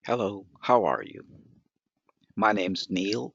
Hello, how are you? My name's Neil,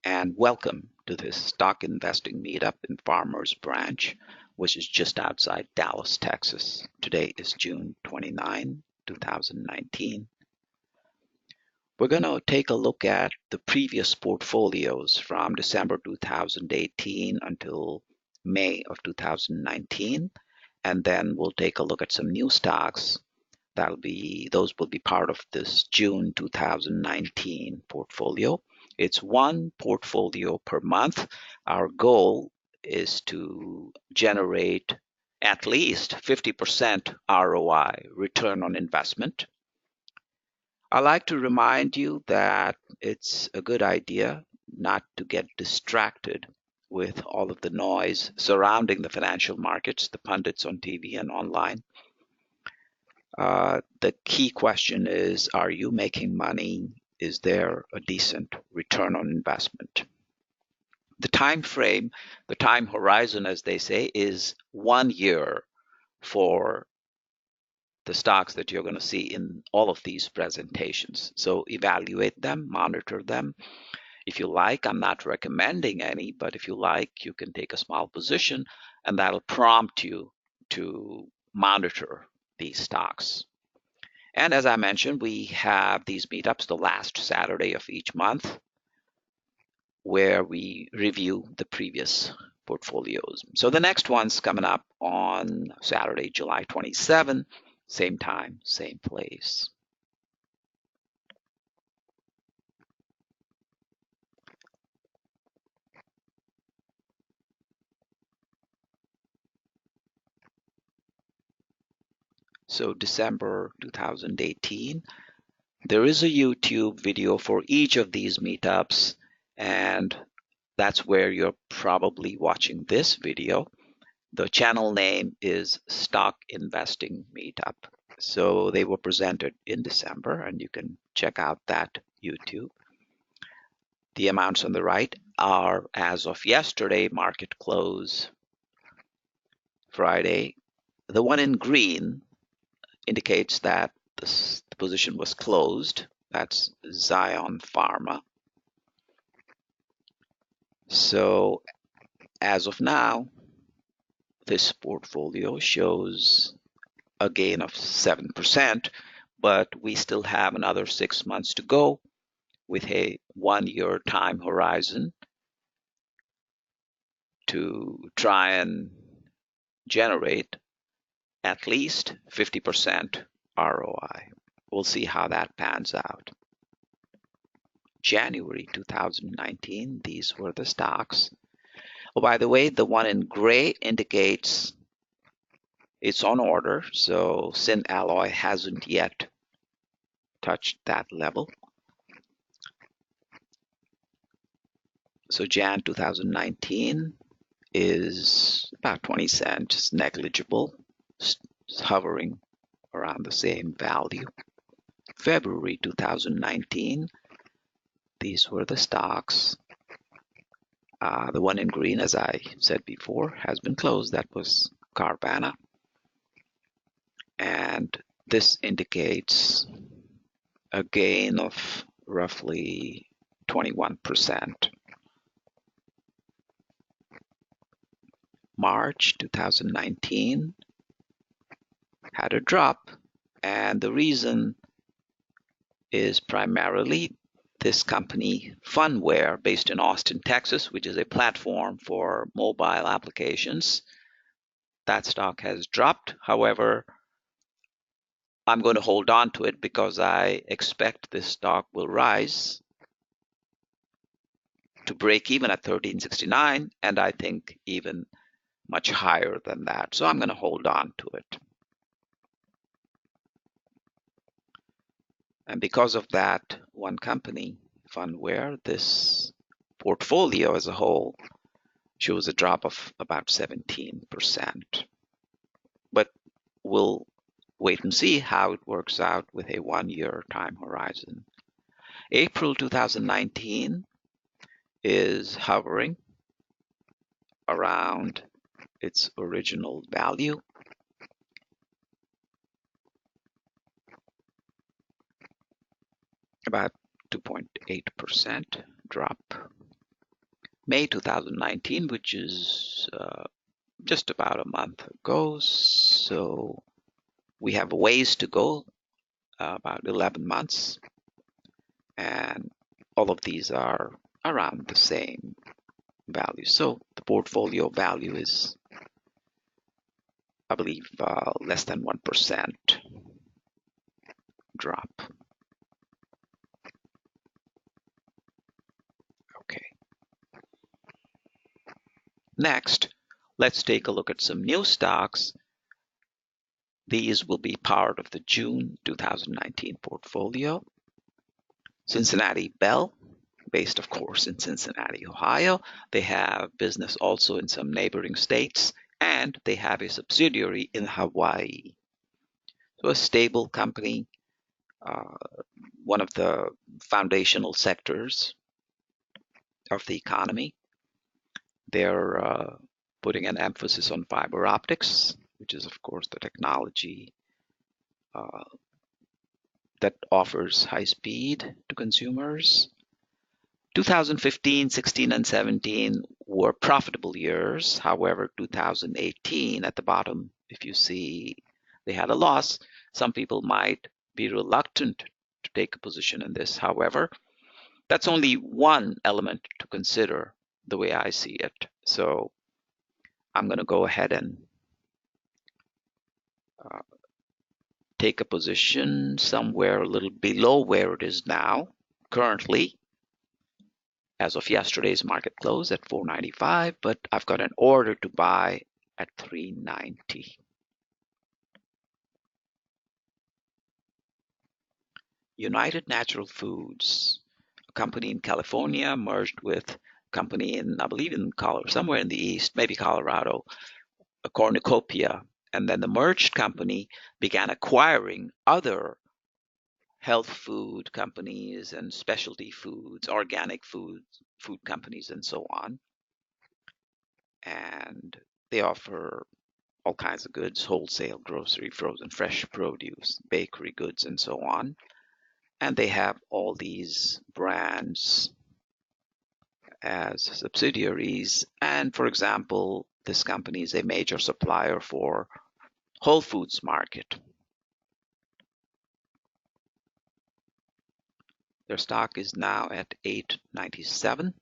and welcome to this stock investing meetup in Farmers Branch, which is just outside Dallas, Texas. Today is June 29, 2019. We're going to take a look at the previous portfolios from December 2018 until May of 2019, and then we'll take a look at some new stocks. Those will be part of this June 2019 portfolio. It's one portfolio per month. Our goal is to generate at least 50% ROI, return on investment. I like to remind you that it's a good idea not to get distracted with all of the noise surrounding the financial markets, the pundits on TV and online. The key question is, are you making money? Is there a decent return on investment? The time frame, the time horizon, as they say, is 1 year for the stocks that you're going to see in all of these presentations. So evaluate them, monitor them. If you like, I'm not recommending any, but if you like, you can take a small position and that'll prompt you to monitor these stocks. And as I mentioned, we have these meetups the last Saturday of each month where we review the previous portfolios. So the next one's coming up on Saturday, July 27, same time, same place. So December 2018, there is a YouTube video for each of these meetups, and that's where you're probably watching this video. The channel name is Stock Investing Meetup. So they were presented in December, and you can check out that YouTube. The amounts on the right are as of yesterday, market close Friday. The one in green indicates that the position was closed. That's Zion Pharma. So as of now, this portfolio shows a gain of 7%, but we still have another 6 months to go with a 1 year time horizon to try and generate at least 50% ROI. We'll see how that pans out. January 2019, these were the stocks. Oh, by the way, the one in gray indicates it's on order, so Syn Alloy hasn't yet touched that level. So Jan 2019 is about 20 cents, negligible, hovering around the same value. February 2019, these were the stocks. The one in green, as I said before, has been closed. That was Carvana. And this indicates a gain of roughly 21%. March 2019 had a drop, and the reason is primarily this company, Funware, based in Austin, Texas, which is a platform for mobile applications. That stock has dropped. However, I'm going to hold on to it because I expect this stock will rise to break even at 1369, and I think even much higher than that. So I'm going to hold on to it. And because of that one company, Funware, this portfolio as a whole shows a drop of about 17%. But we'll wait and see how it works out with a 1 year time horizon. April 2019 is hovering around its original value. about 2.8% drop. May 2019, which is just about a month ago, so we have a ways to go, about 11 months, and all of these are around the same value. So the portfolio value is, I believe, less than 1% drop. Okay. Next, let's take a look at some new stocks. These will be part of the June 2019 portfolio. Cincinnati Bell, based of course in Cincinnati, Ohio. They have business also in some neighboring states, and they have a subsidiary in Hawaii. So a stable company, one of the foundational sectors of the economy. They're putting an emphasis on fiber optics, which is of course the technology that offers high speed to consumers. 2015, 16, and 17 were profitable years. However, 2018 at the bottom, if you see they had a loss, some people might be reluctant to take a position in this. However, that's only one element to consider the way I see it. So I'm going to go ahead and take a position somewhere a little below where it is now, currently, as of yesterday's market close at 495, but I've got an order to buy at 390. United Natural Foods, a company in California, merged with a company in, I believe, in somewhere in the east, maybe Colorado, a cornucopia. And then the merged company began acquiring other health food companies and specialty foods, organic food companies, and so on. And they offer all kinds of goods, wholesale, grocery, frozen, fresh produce, bakery goods, and so on. And they have all these brands as subsidiaries. And for example, this company is a major supplier for Whole Foods Market. Their stock is now at 897,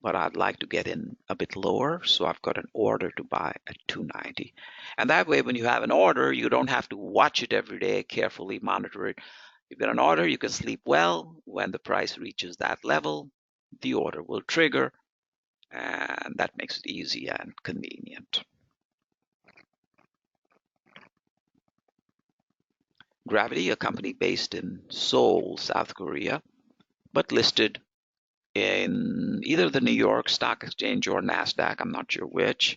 but I'd like to get in a bit lower, so I've got an order to buy at 290. And that way, when you have an order, you don't have to watch it every day, carefully monitor it. You've got an order, you can sleep well. When the price reaches that level, the order will trigger, and that makes it easy and convenient. Gravity, a company based in Seoul, South Korea, but listed in either the New York Stock Exchange or NASDAQ, I'm not sure which.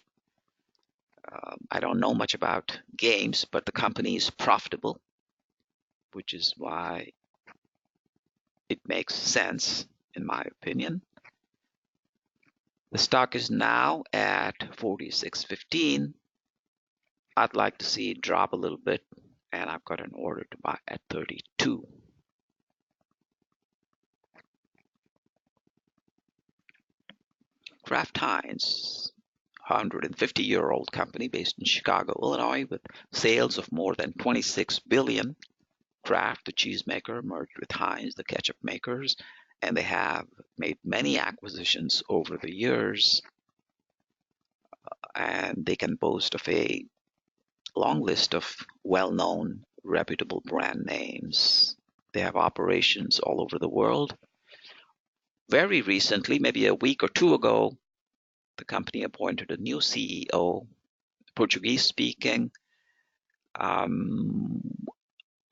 I don't know much about games, but the company is profitable, which is why it makes sense, in my opinion. The stock is now at 46.15. I'd like to see it drop a little bit, and I've got an order to buy at 32. Kraft Heinz, 150-year-old company based in Chicago, Illinois, with sales of more than 26 billion. Kraft, the cheesemaker, merged with Heinz, the ketchup makers, and they have made many acquisitions over the years, and they can boast of a long list of well-known, reputable brand names. They have operations all over the world. Very recently, maybe a week or two ago, the company appointed a new CEO, Portuguese speaking. A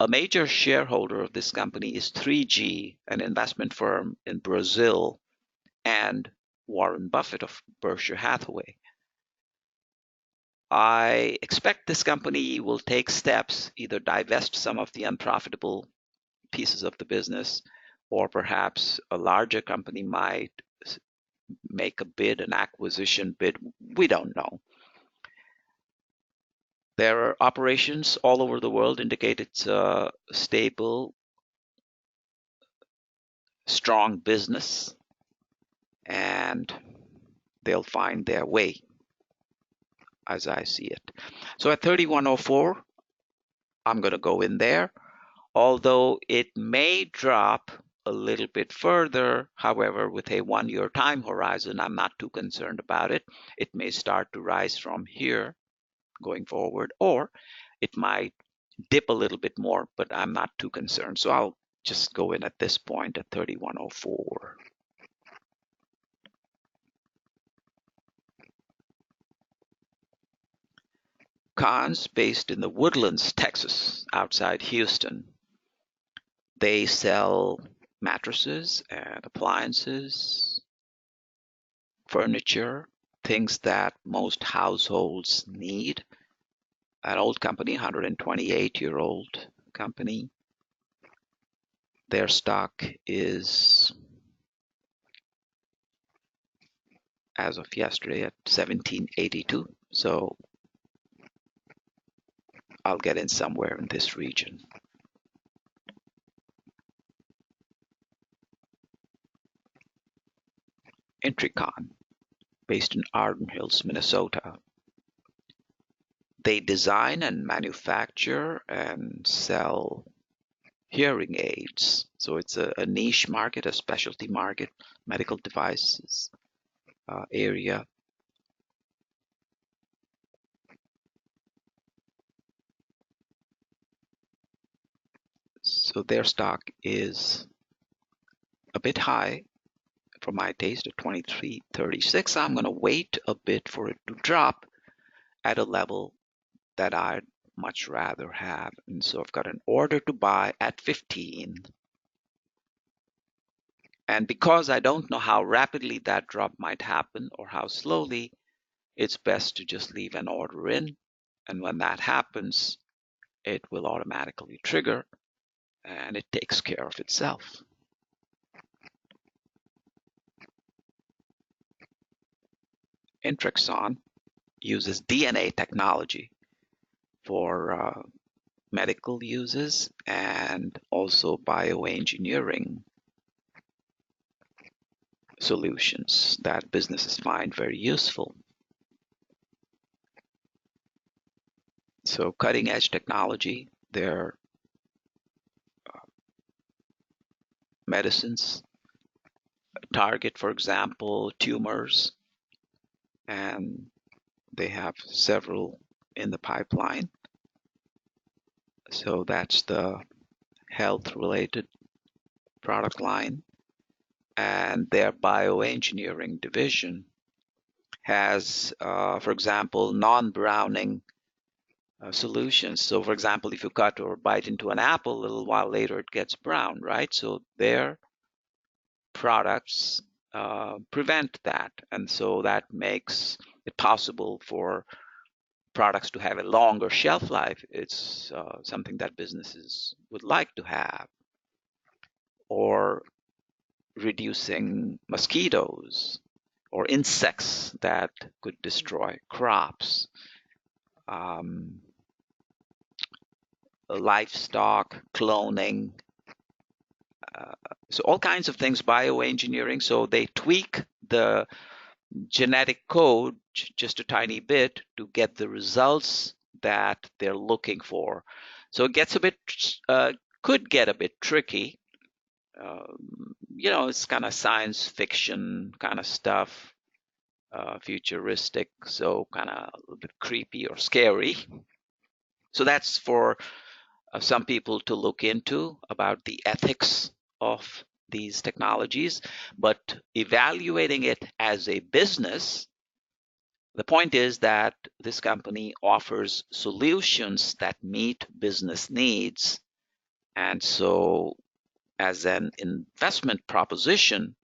major shareholder of this company is 3G, an investment firm in Brazil, and Warren Buffett of Berkshire Hathaway. I expect this company will take steps, either divest some of the unprofitable pieces of the business, or perhaps a larger company might make a bid, an acquisition bid. We don't know. Their operations all over the world indicate it's a stable strong business, and they'll find their way as I see it. So at 3104, I'm going to go in there, although it may drop a little bit further. However, with a 1-year time horizon, I'm not too concerned about it. It may start to rise from here going forward, or it might dip a little bit more, but I'm not too concerned. So I'll just go in at this point at 3104. Cons, based in the Woodlands, Texas, outside Houston. They sell mattresses and appliances, furniture, things that most households need. An old company, 128-year-old company. Their stock is, as of yesterday, at 1782. So I'll get in somewhere in this region. Intricon, based in Arden Hills, Minnesota. They design and manufacture and sell hearing aids. So it's a niche market, a specialty market, medical devices area. So their stock is a bit high for my taste at 23.36. I'm going to wait a bit for it to drop at a level that I'd much rather have. And so I've got an order to buy at 15. And because I don't know how rapidly that drop might happen or how slowly, it's best to just leave an order in. And when that happens, it will automatically trigger and it takes care of itself. Intrexon uses DNA technology for medical uses and also bioengineering solutions that businesses find very useful. So cutting edge technology, their medicines target, for example, tumors, and they have several in the pipeline. So that's the health related product line. And their bioengineering division has, for example, non-browning solutions. So for example, if you cut or bite into an apple, a little while later it gets brown, right? So their products prevent that. And so that makes it possible for products to have a longer shelf life. It's something that businesses would like to have. Or reducing mosquitoes or insects that could destroy crops. Livestock, cloning, so all kinds of things, bioengineering. So they tweak the genetic code just a tiny bit to get the results that they're looking for. So it gets a bit, could get a bit tricky. It's kind of science fiction kind of stuff, futuristic, so kind of a little bit creepy or scary. So that's for some people to look into about the ethics of these technologies, but evaluating it as a business, the point is that this company offers solutions that meet business needs. And so as an investment proposition,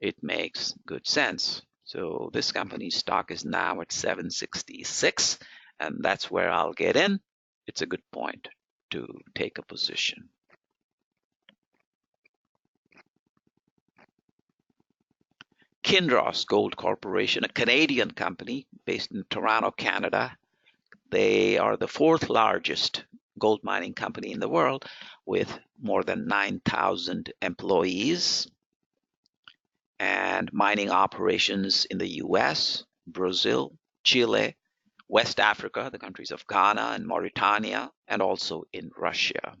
it makes good sense. So this company's stock is now at 766, and that's where I'll get in. It's a good point to take a position. Kinross Gold Corporation, a Canadian company based in Toronto, Canada. They are the fourth largest gold mining company in the world with more than 9,000 employees and mining operations in the US, Brazil, Chile, West Africa, the countries of Ghana and Mauritania, and also in Russia.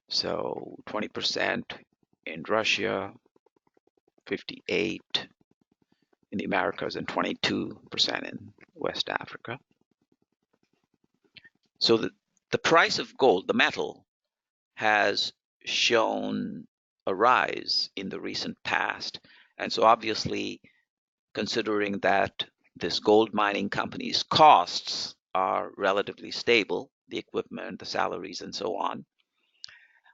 So 20% in Russia, 58 in the Americas, and 22% in West Africa. So the price of gold, the metal, has shown a rise in the recent past. And so obviously, considering that this gold mining company's costs are relatively stable, the equipment, the salaries, and so on.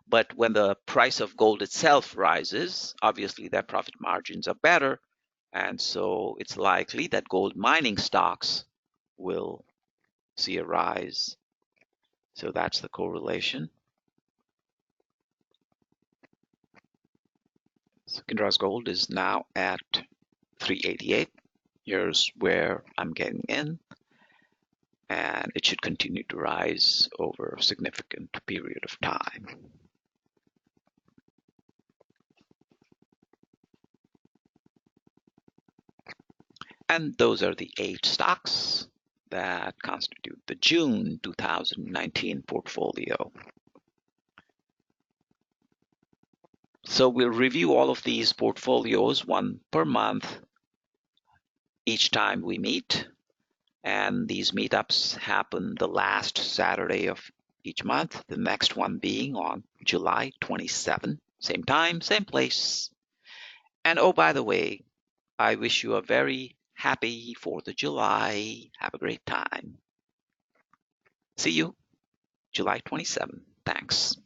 But when the price of gold itself rises, obviously their profit margins are better. And so it's likely that gold mining stocks will see a rise. So that's the correlation. So Kinross Gold is now at 388. Here's where I'm getting in. And it should continue to rise over a significant period of time. And those are the 8 stocks that constitute the June 2019 portfolio. So we'll review all of these portfolios, one per month, each time we meet. And these meetups happen the last Saturday of each month, the next one being on July 27, same time, same place. And oh, by the way, I wish you a very happy 4th of July. Have a great time. See you July 27. Thanks.